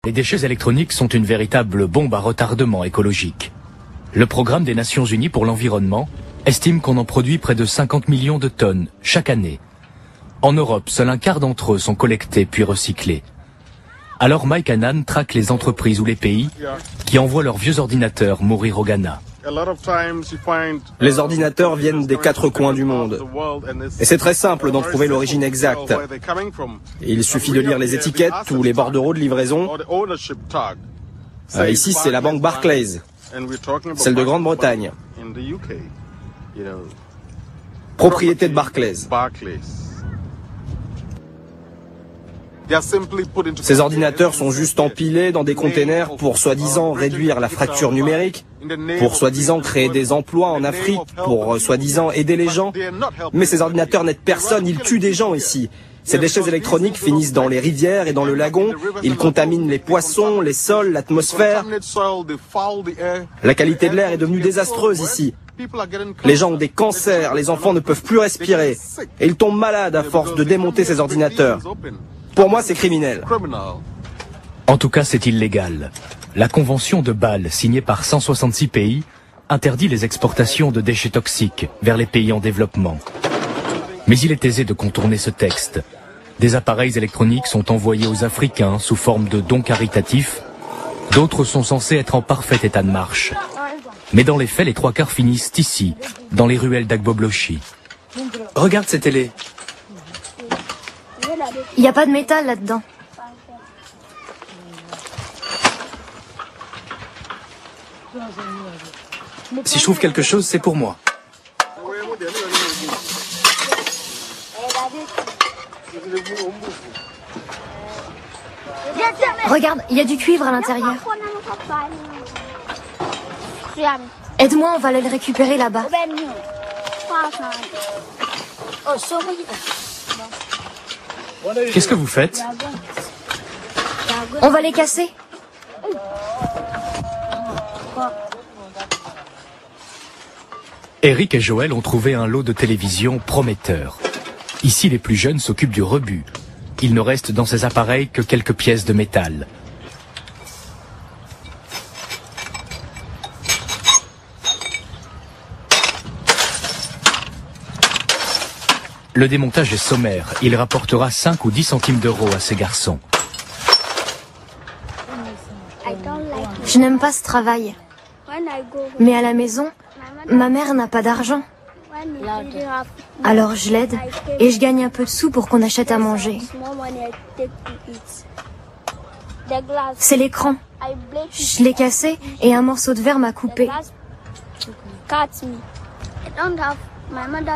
Les déchets électroniques sont une véritable bombe à retardement écologique. Le Programme des Nations Unies pour l'environnement estime qu'on en produit près de 50 millions de tonnes chaque année. En Europe, seul un quart d'entre eux sont collectés puis recyclés. Alors Mike Annan traque les entreprises ou les pays qui envoient leurs vieux ordinateurs mourir au Ghana. Les ordinateurs viennent des quatre coins du monde. Et c'est très simple d'en trouver l'origine exacte. Il suffit de lire les étiquettes ou les bordereaux de livraison. Ici, c'est la banque Barclays, celle de Grande-Bretagne. Propriété de Barclays. Ces ordinateurs sont juste empilés dans des containers pour soi-disant réduire la fracture numérique, pour soi-disant créer des emplois en Afrique, pour soi-disant aider les gens. Mais ces ordinateurs n'aident personne, ils tuent des gens ici. Ces déchets électroniques finissent dans les rivières et dans le lagon, ils contaminent les poissons, les sols, l'atmosphère. La qualité de l'air est devenue désastreuse ici. Les gens ont des cancers, les enfants ne peuvent plus respirer. Et ils tombent malades à force de démonter ces ordinateurs. Pour moi, c'est criminel. En tout cas, c'est illégal. La Convention de Bâle, signée par 166 pays, interdit les exportations de déchets toxiques vers les pays en développement. Mais il est aisé de contourner ce texte. Des appareils électroniques sont envoyés aux Africains sous forme de dons caritatifs. D'autres sont censés être en parfait état de marche. Mais dans les faits, les trois quarts finissent ici, dans les ruelles d'Agboblochi. Regarde cette télé. Il n'y a pas de métal là-dedans. Si je trouve quelque chose, c'est pour moi. Regarde, il y a du cuivre à l'intérieur. Aide-moi, on va aller le récupérer là-bas. Qu'est-ce que vous faites? On va les casser. Eric et Joël ont trouvé un lot de télévision prometteur. Ici, les plus jeunes s'occupent du rebut. Il ne reste dans ces appareils que quelques pièces de métal. Le démontage est sommaire. Il rapportera 5 ou 10 centimes d'euros à ces garçons. Je n'aime pas ce travail. Mais à la maison, ma mère n'a pas d'argent. Alors je l'aide et je gagne un peu de sous pour qu'on achète à manger. C'est l'écran. Je l'ai cassé et un morceau de verre m'a coupé.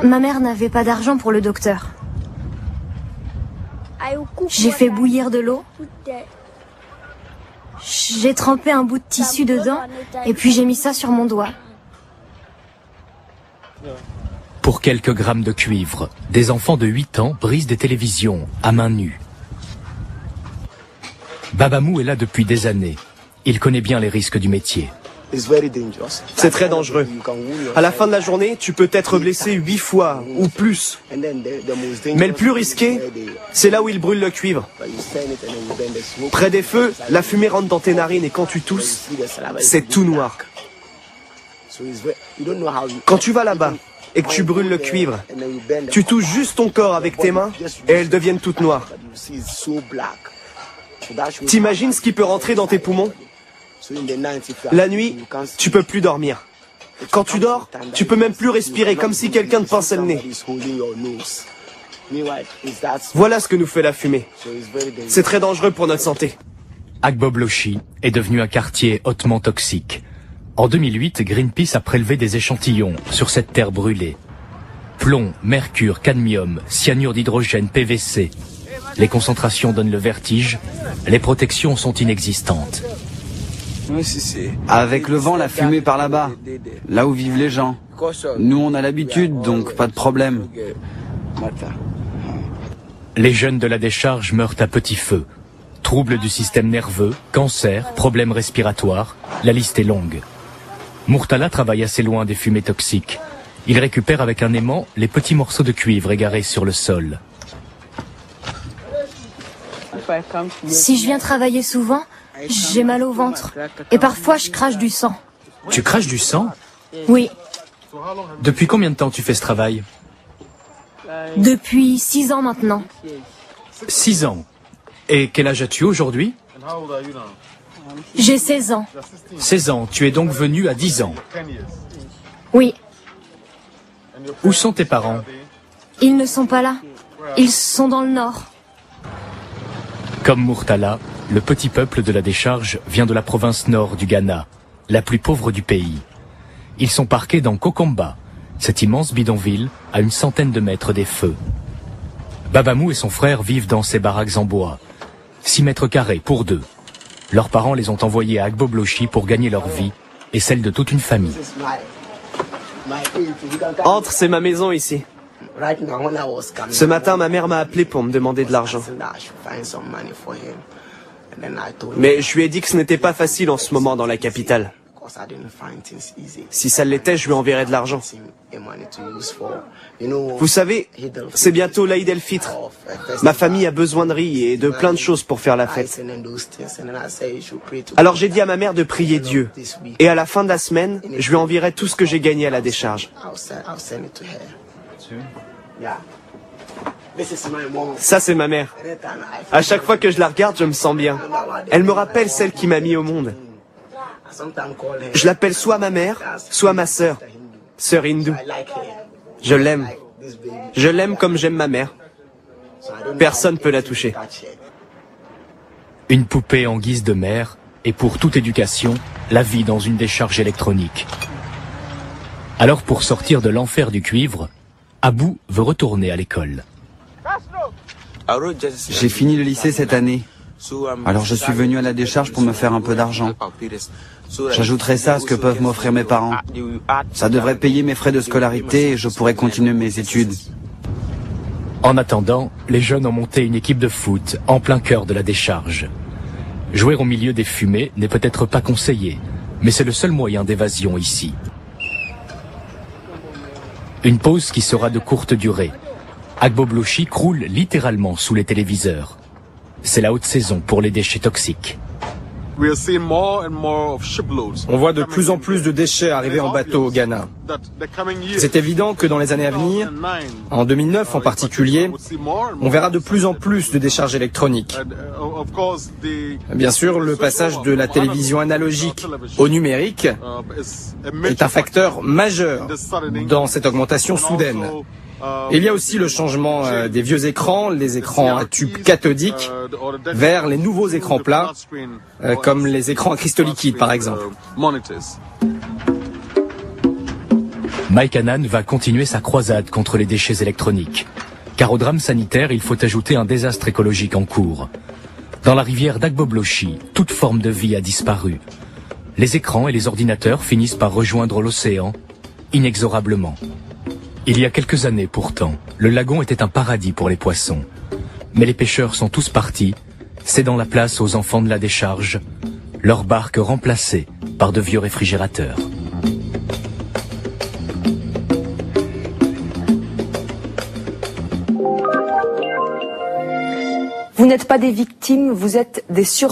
Ma mère n'avait pas d'argent pour le docteur. J'ai fait bouillir de l'eau. J'ai trempé un bout de tissu dedans et puis j'ai mis ça sur mon doigt. Pour quelques grammes de cuivre, des enfants de 8 ans brisent des télévisions à main nue. Babamou est là depuis des années. Il connaît bien les risques du métier. C'est très dangereux. À la fin de la journée, tu peux être blessé 8 fois ou plus. Mais le plus risqué, c'est là où ils brûlent le cuivre. Près des feux, la fumée rentre dans tes narines et quand tu tousses, c'est tout noir. Quand tu vas là-bas et que tu brûles le cuivre, tu touches juste ton corps avec tes mains et elles deviennent toutes noires. T'imagines ce qui peut rentrer dans tes poumons? La nuit, tu peux plus dormir. Quand tu dors, tu peux même plus respirer, comme si quelqu'un te pinçait le nez. Voilà ce que nous fait la fumée. C'est très dangereux pour notre santé. Agboblochi est devenu un quartier hautement toxique. En 2008, Greenpeace a prélevé des échantillons sur cette terre brûlée. Plomb, mercure, cadmium, cyanure d'hydrogène, PVC. Les concentrations donnent le vertige, les protections sont inexistantes. Avec le vent, la fumée par là-bas, là où vivent les gens. Nous, on a l'habitude, donc pas de problème. Les jeunes de la décharge meurent à petit feu. Troubles du système nerveux, cancer, problèmes respiratoires, la liste est longue. Murtala travaille assez loin des fumées toxiques. Il récupère avec un aimant les petits morceaux de cuivre égarés sur le sol. Si je viens travailler souvent, J'ai mal au ventre. Et parfois, je crache du sang. Tu craches du sang? Oui, Depuis combien de temps tu fais ce travail? depuis 6 ans maintenant. 6 ans. Et quel âge as-tu aujourd'hui? J'ai 16 ans. 16 ans. Tu es donc venu à 10 ans. Oui, Où sont tes parents? ils ne sont pas là. Ils sont dans le nord. Comme Murtala, le petit peuple de la décharge vient de la province nord du Ghana, la plus pauvre du pays. Ils sont parqués dans Kokamba, cet immense bidonville à une centaine de mètres des feux. Babamou et son frère vivent dans ces baraques en bois, 6 mètres carrés pour deux. Leurs parents les ont envoyés à Agboblochi pour gagner leur vie et celle de toute une famille. Entre, c'est ma maison ici. Ce matin, ma mère m'a appelé pour me demander de l'argent. Mais je lui ai dit que ce n'était pas facile en ce moment dans la capitale. Si ça l'était, je lui enverrais de l'argent. Vous savez, c'est bientôt l'Aïd el-Fitr. Ma famille a besoin de riz et de plein de choses pour faire la fête. Alors j'ai dit à ma mère de prier Dieu. Et à la fin de la semaine, je lui enverrai tout ce que j'ai gagné à la décharge. Ça, c'est ma mère. À chaque fois que je la regarde, je me sens bien. Elle me rappelle celle qui m'a mis au monde. Je l'appelle soit ma mère, soit ma sœur hindoue. Je l'aime. Je l'aime comme j'aime ma mère. Personne ne peut la toucher. Une poupée en guise de mère et pour toute éducation, la vie dans une décharge électronique. Alors pour sortir de l'enfer du cuivre, Abou veut retourner à l'école. J'ai fini le lycée cette année. Alors je suis venu à la décharge pour me faire un peu d'argent. J'ajouterai ça à ce que peuvent m'offrir mes parents. Ça devrait payer mes frais de scolarité et je pourrai continuer mes études. En attendant, les jeunes ont monté une équipe de foot en plein cœur de la décharge. Jouer au milieu des fumées n'est peut-être pas conseillé, mais c'est le seul moyen d'évasion ici. Une pause qui sera de courte durée. Agboblochi croule littéralement sous les téléviseurs. C'est la haute saison pour les déchets toxiques. On voit de plus en plus de déchets arriver en bateau au Ghana. C'est évident que dans les années à venir, en 2009 en particulier, on verra de plus en plus de décharges électroniques. Bien sûr, le passage de la télévision analogique au numérique est un facteur majeur dans cette augmentation soudaine. Il y a aussi le changement des vieux écrans, les écrans à tube cathodique, vers les nouveaux écrans plats, comme les écrans à cristaux liquides par exemple. Mike Hannan va continuer sa croisade contre les déchets électroniques. Car au drame sanitaire, il faut ajouter un désastre écologique en cours. Dans la rivière d'Agboblochi, toute forme de vie a disparu. Les écrans et les ordinateurs finissent par rejoindre l'océan, inexorablement. Il y a quelques années pourtant, le lagon était un paradis pour les poissons. Mais les pêcheurs sont tous partis, cédant la place aux enfants de la décharge, leurs barques remplacées par de vieux réfrigérateurs. Vous n'êtes pas des victimes, vous êtes des survivants.